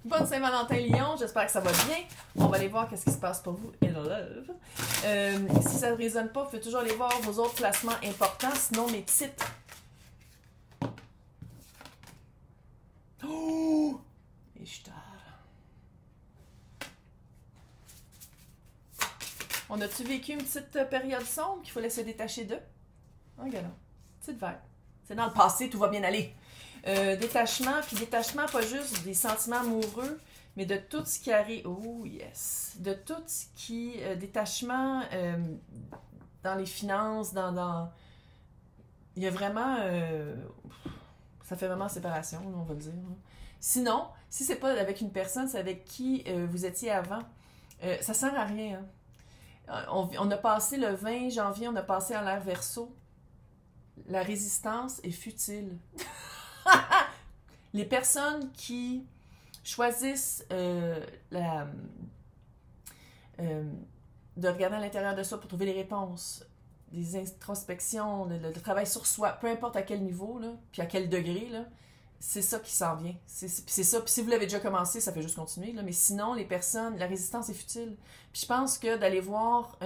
Bonne Saint-Valentin, Lion. J'espère que ça va bien. On va aller voir qu'est-ce qui se passe pour vous in love. Si ça ne résonne pas, vous pouvez toujours aller voir vos autres placements importants. Sinon, mes titres. Oh! Ishtar. On a-tu vécu une petite période sombre qu'il fallait se détacher d'eux? Regarde, petite vague. C'est dans le passé, tout va bien aller. Détachement, puis détachement, pas juste des sentiments amoureux, mais de tout ce qui arrive. Oh yes! De tout ce qui. Détachement dans les finances, il y a vraiment. Ça fait vraiment séparation, on va le dire. Sinon, si c'est pas avec une personne, c'est avec qui vous étiez avant. Ça sert à rien. Hein. On a passé le 20 janvier, on a passé à l'ère Verseau. La résistance est futile. Les personnes qui choisissent de regarder à l'intérieur de soi pour trouver les réponses, des introspections, le travail sur soi, peu importe à quel niveau, là, puis à quel degré, là, c'est ça qui s'en vient. C'est ça. Puis si vous l'avez déjà commencé, ça fait juste continuer. Là, mais sinon, les personnes, la résistance est futile. Puis je pense que d'aller voir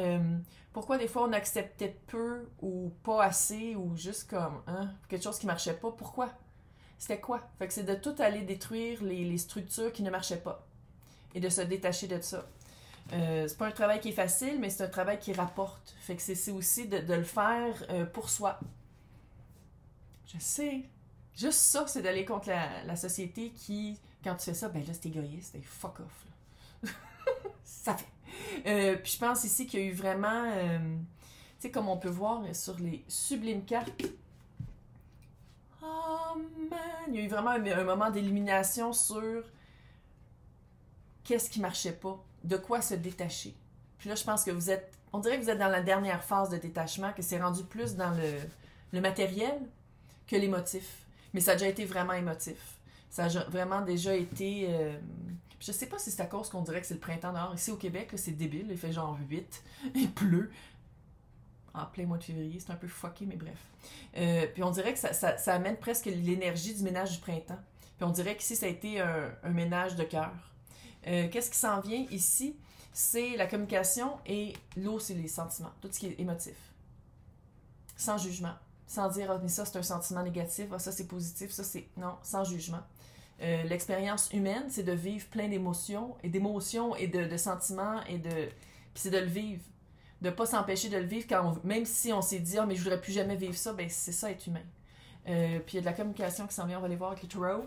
pourquoi des fois on acceptait peu ou pas assez ou juste comme quelque chose qui marchait pas. Pourquoi? C'était quoi? Fait que c'est de tout aller détruire les structures qui ne marchaient pas et de se détacher de ça. C'est pas un travail qui est facile, mais c'est un travail qui rapporte. Fait que c'est aussi de le faire pour soi. Je sais. Juste ça, c'est d'aller contre la société qui, quand tu fais ça, ben là, c'est égoïste, c'est fuck off. Là. Ça fait. Puis je pense ici qu'il y a eu vraiment, tu sais, comme on peut voir sur les sublimes cartes, oh man, il y a eu vraiment un moment d'élimination sur qu'est-ce qui marchait pas, de quoi se détacher. Puis là, je pense que on dirait que vous êtes dans la dernière phase de détachement, que c'est rendu plus dans le matériel que l'émotif. Mais ça a déjà été vraiment émotif. Ça a vraiment déjà été... je sais pas si c'est à cause qu'on dirait que c'est le printemps dehors. Ici au Québec, là, c'est débile. Il fait genre 8. Il pleut. En plein mois de février. C'est un peu fucké, mais bref. Puis on dirait que ça amène presque l'énergie du ménage du printemps. Puis on dirait qu'ici, ça a été un ménage de cœur. Qu'est-ce qui s'en vient ici? C'est la communication et l'eau, c'est les sentiments. Tout ce qui est émotif. Sans jugement. Sans dire, ah, mais ça, c'est un sentiment négatif, ah, ça, c'est positif, ça, c'est... Non, sans jugement. L'expérience humaine, c'est de vivre plein d'émotions et de sentiments et de... Puis c'est de le vivre. De ne pas s'empêcher de le vivre même si on s'est dit, ah, mais je voudrais plus jamais vivre ça, ben c'est ça, être humain. Puis il y a de la communication qui s'en vient, on va aller voir avec les tarot.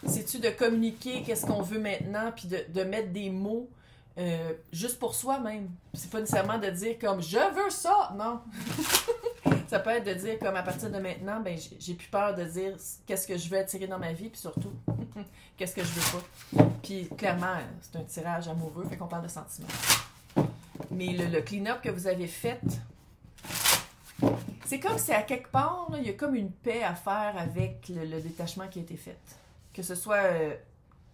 C'est-tu de communiquer qu'est-ce qu'on veut maintenant, puis de mettre des mots juste pour soi-même. C'est pas nécessairement de dire comme je veux ça, non. Ça peut être de dire comme à partir de maintenant, ben j'ai plus peur de dire qu'est-ce que je veux attirer dans ma vie, puis surtout qu'est-ce que je veux pas. Puis clairement, c'est un tirage amoureux, fait qu'on parle de sentiments. Mais le clean-up que vous avez fait, c'est comme si à quelque part, là, il y a comme une paix à faire avec le détachement qui a été fait. Que ce soit,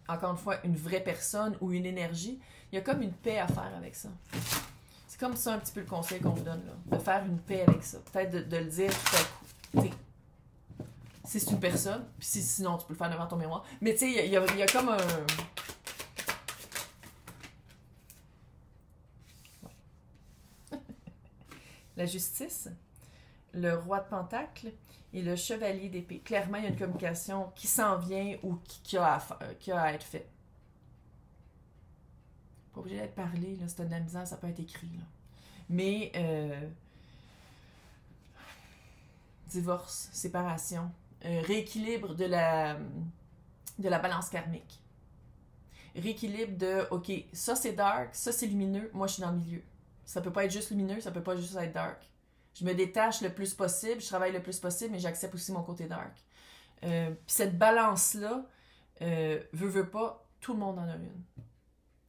encore une fois, une vraie personne ou une énergie, il y a comme une paix à faire avec ça. C'est comme ça un petit peu le conseil qu'on vous donne, là. De faire une paix avec ça. Peut-être de le dire tout à coup. T'sais, si c'est une personne, puis sinon tu peux le faire devant ton mémoire. Mais tu sais, il y a comme un... Ouais. La justice, le roi de Pentacle et le chevalier d'épée. Clairement, il y a une communication qui s'en vient ou qui a à être faite. Pas obligé d'être parlé, là, c'est de la misère, ça peut être écrit. Là. Mais divorce, séparation, rééquilibre de la balance karmique. Rééquilibre de, ok, ça c'est dark, ça c'est lumineux, moi je suis dans le milieu. Ça peut pas être juste lumineux, ça peut pas juste être dark. Je me détache le plus possible, je travaille le plus possible, mais j'accepte aussi mon côté dark. Puis cette balance-là, veut pas, tout le monde en a une.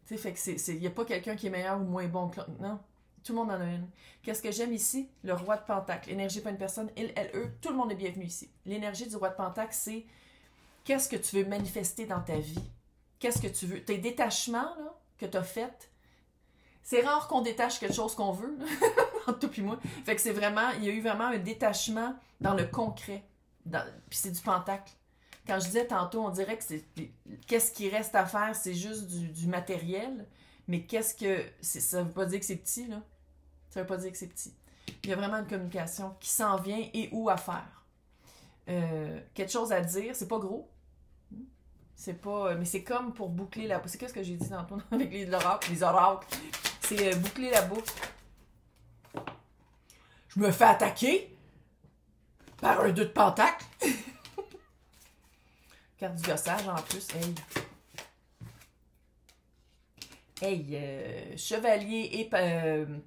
Tu sais, fait que il n'y a pas quelqu'un qui est meilleur ou moins bon que l'autre. Non, tout le monde en a une. Qu'est-ce que j'aime ici? Le roi de Pentacle. Énergie pas une personne, il, elle, eux, tout le monde est bienvenu ici. L'énergie du roi de Pentacle, c'est qu'est-ce que tu veux manifester dans ta vie? Qu'est-ce que tu veux? Tes détachements là, que tu as faits, c'est rare qu'on détache quelque chose qu'on veut, entre toi et moi. Fait que c'est vraiment, il y a eu vraiment un détachement dans le concret. Puis c'est du Pentacle. quand je disais tantôt, on dirait que qu'est-ce qui reste à faire, c'est juste du matériel, mais ça veut pas dire que c'est petit, là. Ça veut pas dire que c'est petit. Il y a vraiment une communication qui s'en vient et où à faire. Quelque chose à dire, c'est pas gros. C'est pas... mais c'est comme pour boucler la boucle. C'est qu'est-ce que j'ai dit tantôt avec les oracles. C'est boucler la boucle. Je me fais attaquer par un 2 de pentacle. Carte du gossage en plus. Chevalier et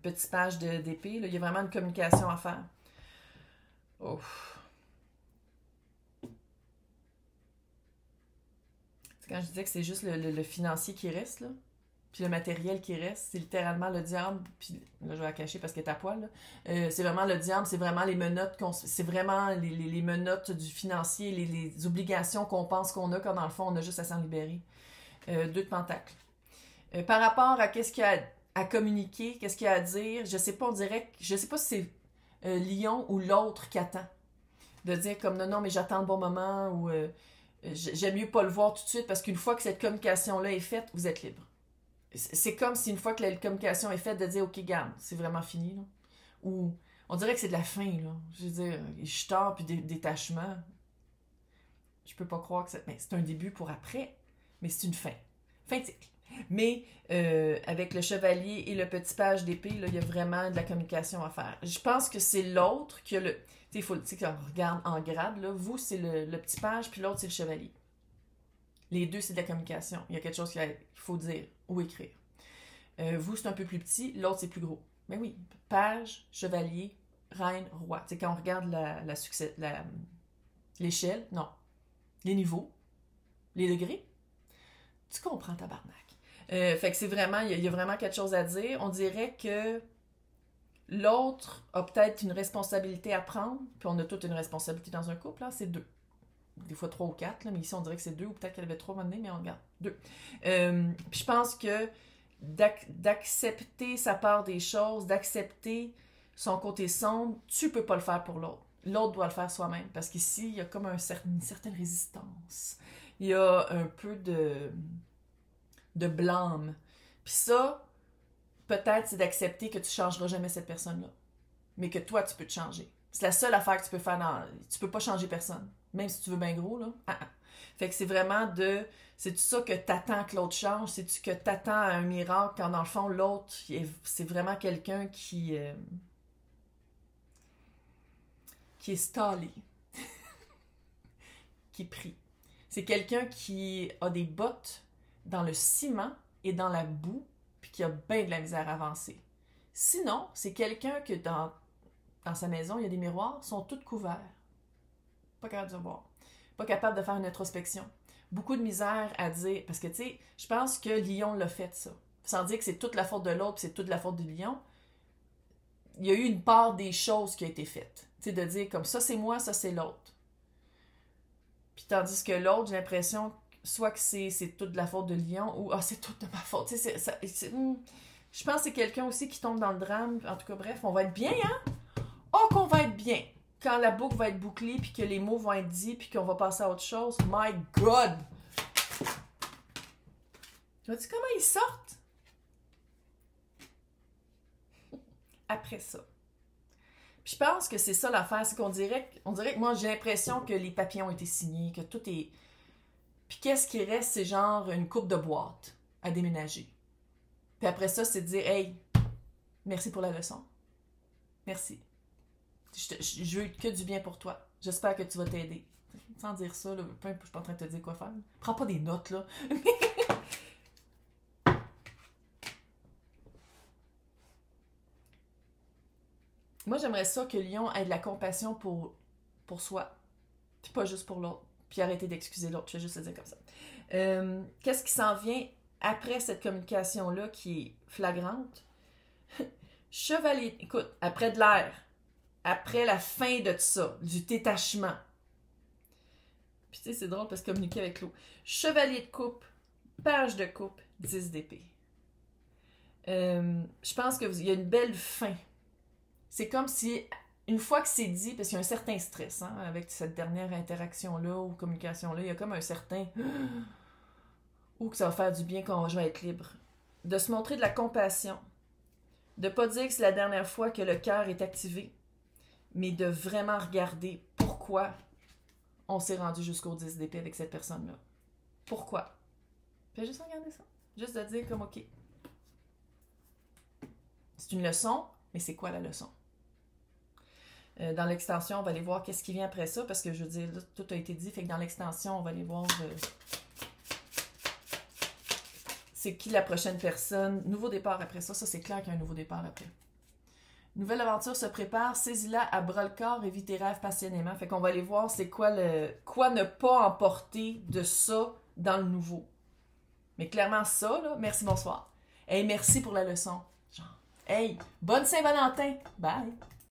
petit page d'épée. Il y a vraiment une communication à faire. Ouf. Quand je disais que c'est juste le financier qui reste, là, puis le matériel qui reste, c'est littéralement le diable, puis là je vais la cacher parce qu'elle est à poil, là. C'est vraiment le diable, c'est vraiment les menottes, c'est vraiment les menottes du financier, les obligations qu'on pense qu'on a, quand dans le fond on a juste à s'en libérer. 2 de pentacle. Par rapport à qu'est-ce qu'il y a à communiquer, qu'est-ce qu'il y a à dire, je sais pas, on dirait, je sais pas si c'est Lion ou l'autre qui attend. De dire comme non, mais j'attends le bon moment, ou j'aime mieux pas le voir tout de suite, parce qu'une fois que cette communication-là est faite, vous êtes libre. C'est comme si une fois que la communication est faite, de dire ok, garde, c'est vraiment fini, là. Ou on dirait que c'est de la fin, là. Je veux dire, je tard puis détachement. Je peux pas croire que c'est un début pour après, mais c'est une fin. Fin de cycle. Mais avec le chevalier et le petit page d'épée, là, il y a vraiment de la communication à faire. Je pense que c'est l'autre qui a le... Tu sais, quand on regarde en grade, là, vous, c'est le petit page, puis l'autre, c'est le chevalier. Les deux, c'est de la communication. Il y a quelque chose qu'il faut dire ou écrire. Vous, c'est un peu plus petit, l'autre, c'est plus gros. Mais oui, page, chevalier, reine, roi. Tu sais, quand on regarde l'échelle, non, les niveaux, les degrés, tu comprends, tabarnak. Fait que c'est vraiment, il y a vraiment quelque chose à dire. On dirait que l'autre a peut-être une responsabilité à prendre, puis on a toute une responsabilité dans un couple, là, c'est 2. Des fois 3 ou 4, là, mais ici on dirait que c'est 2, ou peut-être qu'elle avait 3 maintenant, mais on regarde 2. Puis je pense que d'accepter sa part des choses, d'accepter son côté sombre, tu peux pas le faire pour l'autre. L'autre doit le faire soi-même, parce qu'ici, il y a comme une certaine résistance. Il y a un peu de blâme. Puis ça, peut-être, c'est d'accepter que tu changeras jamais cette personne-là. Mais que toi, tu peux te changer. C'est la seule affaire que tu peux faire Tu peux pas changer personne. Même si tu veux bien gros, là. Fait que c'est vraiment c'est-tu ça que t'attends que l'autre change? C'est-tu que t'attends à un miracle quand, dans le fond, l'autre, c'est vraiment quelqu'un qui est stallé. Qui prie. C'est quelqu'un qui a des bottes dans le ciment et dans la boue, puis qui a bien de la misère à avancer. Sinon, c'est quelqu'un que dans sa maison, il y a des miroirs, sont tous couverts. Pas capable de voir. Pas capable de faire une introspection. Beaucoup de misère à dire, parce que tu sais, je pense que Lion l'a fait ça. Sans dire que c'est toute la faute de l'autre, puis c'est toute la faute de Lion. Il y a eu une part des choses qui a été faite. Tu sais, de dire comme ça c'est moi, ça c'est l'autre. Puis tandis que l'autre, j'ai l'impression soit que c'est toute de la faute de Lion, ou c'est toute de ma faute. Tu sais, je pense que c'est quelqu'un aussi qui tombe dans le drame. En tout cas, bref, on va être bien, hein? Oh, qu'on va être bien! Quand la boucle va être bouclée, puis que les mots vont être dits, puis qu'on va passer à autre chose, my God! Vois-tu comment ils sortent? Après ça. Puis je pense que c'est ça l'affaire, c'est qu'on dirait que moi, j'ai l'impression que les papiers ont été signés, que tout est... Puis qu'est-ce qui reste, c'est genre une coupe de boîte à déménager. Puis après ça, c'est de dire, hey, merci pour la leçon. Merci. Je veux que du bien pour toi. J'espère que tu vas t'aider. Sans dire ça, là, je suis pas en train de te dire quoi faire. Prends pas des notes, là. Moi, j'aimerais ça que Lion ait de la compassion pour soi. Puis pas juste pour l'autre. Puis arrêter d'excuser l'autre. Je vais juste le dire comme ça. Qu'est-ce qui s'en vient après cette communication-là qui est flagrante? Chevalier... Écoute, après de l'air... Après la fin de tout ça, du détachement. Puis tu sais, c'est drôle parce que communiquer avec l'eau. Chevalier de coupe, page de coupe, 10 d'épée. Je pense qu'il y a une belle fin. C'est comme si une fois que c'est dit, parce qu'il y a un certain stress hein, avec cette dernière interaction-là ou communication-là, il y a comme un certain ou que ça va faire du bien quand je vais être libre. De se montrer de la compassion. De ne pas dire que c'est la dernière fois que le cœur est activé, mais de vraiment regarder pourquoi on s'est rendu jusqu'au 10 d'épée avec cette personne-là. Pourquoi? Puis juste regarder ça. Juste de dire comme, OK. C'est une leçon, mais c'est quoi la leçon? Dans l'extension, on va aller voir qu'est-ce qui vient après ça, parce que je veux dire, là, tout a été dit, fait que dans l'extension, on va aller voir c'est qui la prochaine personne. Nouveau départ après ça, ça c'est clair qu'il y a un nouveau départ après. Nouvelle aventure se prépare, saisis-la à bras-le-corps et vis tes rêves passionnément. Fait qu'on va aller voir c'est quoi ne pas emporter de ça dans le nouveau. Mais clairement ça, là, merci, bonsoir. Hey, merci pour la leçon. Genre, hey, bonne Saint-Valentin. Bye.